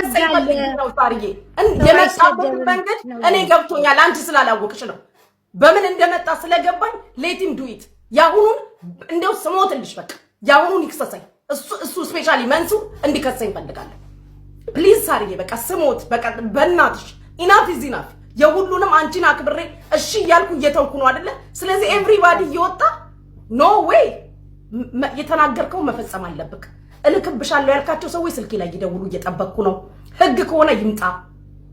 እንዲከሰኝ ነው ታርዬ የመጣበት መንገድ እኔ ገብቶኛል አንቺ ስላላወቅሽ ነው በምን እንደመጣ ስለገባኝ ሌቲም ዱኢት ያሁኑን እንደው ስሞትልሽ በቃ ያሁኑን ይክሰሰኝ እሱ ስፔሻሊ መንሱ እንዲከሰኝ ፈልጋለሁ ፕሊዝ ሳርዬ በቃ ስሞት በቃ በእናትሽ ኢናፍ ኢዝ ኢናፍ የሁሉንም አንቺን አክብሬ እሺ እያልኩ እየተውኩ ነው አይደለ ስለዚህ ኤቭሪባዲ እየወጣ ኖ ዌይ የተናገርከው መፈጸም አለብክ እልክብሻለሁ ያልካቸው ሰዎች ስልኬ ላይ ይደውሉ እየጠበቅኩ ነው ህግ ከሆነ ይምጣ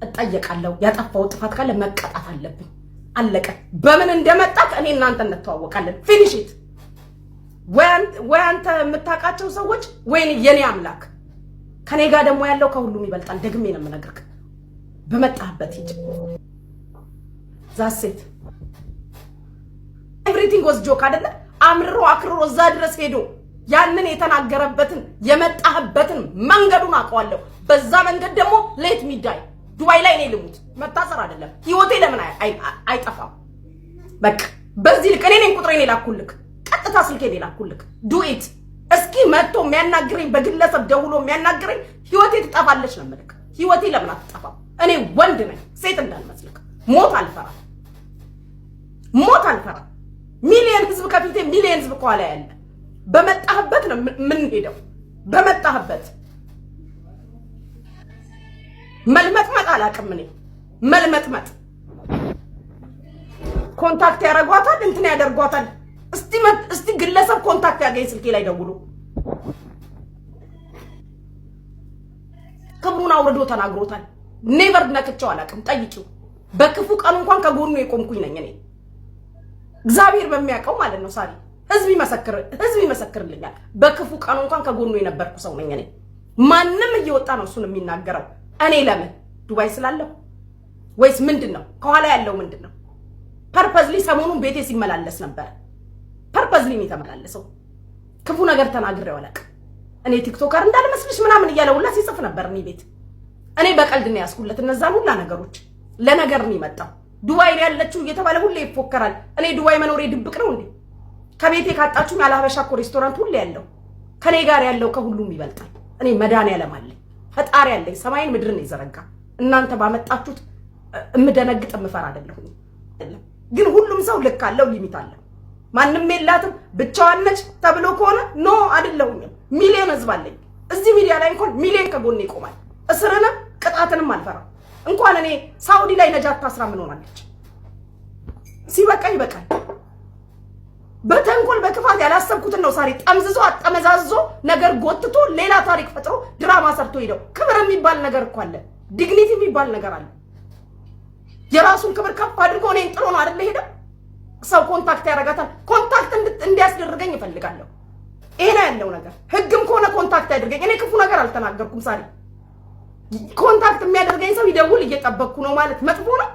እጠየቃለሁ ያጠፋው ጥፋት ካለ መቀጣት አለብኝ አለቀ በምን እንደመጣክ እኔ እናንተ እንተዋወቃለን ፊኒሽ ኢት ወንተ የምታውቃቸው ሰዎች ወይኔ የኔ አምላክ ከኔ ጋር ደግሞ ያለው ከሁሉም ይበልጣል ደግሜ ነው የምነግርክ በመጣህበት ሂጅ ዛሴት ኤቭሪቲንግ ዋዝ ጆክ አይደለ አምርሮ አክርሮ እዛ ድረስ ሄዶ ያንን የተናገረበትን የመጣህበትን መንገዱን አውቀዋለሁ በዛ መንገድ ደግሞ ሌት ሚ ዳይ ዱባይ ላይ እኔ ልሙት መታሰር አይደለም ህይወቴ ለምን አይጠፋም በቃ በዚህ ልክ እኔ ነኝ ቁጥሬን ላኩልክ ቀጥታ ስልኬን ላኩልክ ዱ ኢት እስኪ መጥቶ የሚያናግረኝ በግለሰብ ደውሎ የሚያናግረኝ ህይወቴ ትጠፋለች ነው የምልክ ህይወቴ ለምን አትጠፋም እኔ ወንድ ነኝ ሴት እንዳልመስልክ ሞት አልፈራ ሚሊየን ህዝብ ከፊቴ ሚሊየን ህዝብ ከኋላ ያለ በመጣህበት ነው ምን ሄደው በመጣህበት መልመጥመጥ አላቅም እኔ መልመጥመጥ ኮንታክት ያደርጓታል እንትን ያደርጓታል እስቲ ግለሰብ ኮንታክት ያገኝ ስልኬ ላይ ደውሉ ክብሩን አውርዶ ተናግሮታል ኔቨር ነክቸው አላቅም ጠይቂው በክፉ ቀን እንኳን ከጎኑ የቆምኩኝ ነኝ እኔ እግዚአብሔር በሚያውቀው ማለት ነው ሳሪ ህዝብ ይመሰክርልኛል በክፉ ቀን እንኳን ከጎኑ የነበርኩ ሰው ነኝ እኔ ማንንም እየወጣ ነው እሱን የሚናገረው እኔ ለምን ዱባይ ስላለሁ ወይስ ምንድነው ከኋላ ያለው ምንድነው ፐርፐዝሊ ሰሞኑን ቤቴ ሲመላለስ ነበር ፐርፐዝሊ የተመላለሰው ክፉ ነገር ተናግሬው አላውቅም እኔ ቲክቶከር እንዳልመስልሽ ምናምን እያለውላ ሲጽፍ ነበር እኔ ቤት እኔ በቀልድ ነው ያስኩለት እነዛን ሁላ ነገሮች ለነገር ነው የመጣው ዱባይ ላይ ያለችው እየተባለ ሁሌ ይፎከራል እኔ ዱባይ መኖሬ ድብቅ ነው እንዴ ከቤቴ ካጣችሁ ያለሀበሻ እኮ ሬስቶራንት ሁሌ ያለው ከኔ ጋር ያለው ከሁሉም ይበልጣል እኔ መድኃኒዓለም አለኝ ፈጣሪ አለኝ ሰማይን ምድርን ይዘረጋ እናንተ ባመጣችሁት እምደነግጥ እምፈራ አይደለሁኝ ግን ሁሉም ሰው ልክ አለው ሊሚት አለው ማንንም የላትም ብቻዋን ነች ተብሎ ከሆነ ኖ አይደለሁኝ ሚሊዮን ህዝብ አለኝ እዚህ ሚዲያ ላይ እንኳን ሚሊዮን ከጎኔ ይቆማል እስርንም ቅጣትንም አልፈራ እንኳን እኔ ሳውዲ ላይ ነጃት ታስራ ምን ሆናለች ሲበቃ ይበቃል በተንኮል በክፋት ያላሰብኩትን ነው ሳሪ ጠምዝዞ አጠመዛዝዞ ነገር ጎትቶ ሌላ ታሪክ ፈጥሮ ድራማ ሰርቶ ሄደው ክብር የሚባል ነገር እኮ አለ ዲግኒቲ የሚባል ነገር አለ የራሱን ክብር ከፍ አድርጎ እኔን ጥሎ ነው አይደል ሄደው ሰው ኮንታክት ያረጋታል ኮንታክት እንዲያስደርገኝ ይፈልጋለሁ ይሄ ነው ያለው ነገር ህግም ከሆነ ኮንታክት ያድርገኝ እኔ ክፉ ነገር አልተናገርኩም ሳሪ ኮንታክት የሚያደርገኝ ሰው ይደውል እየጠበቅኩ ነው ማለት መጥፎ ነው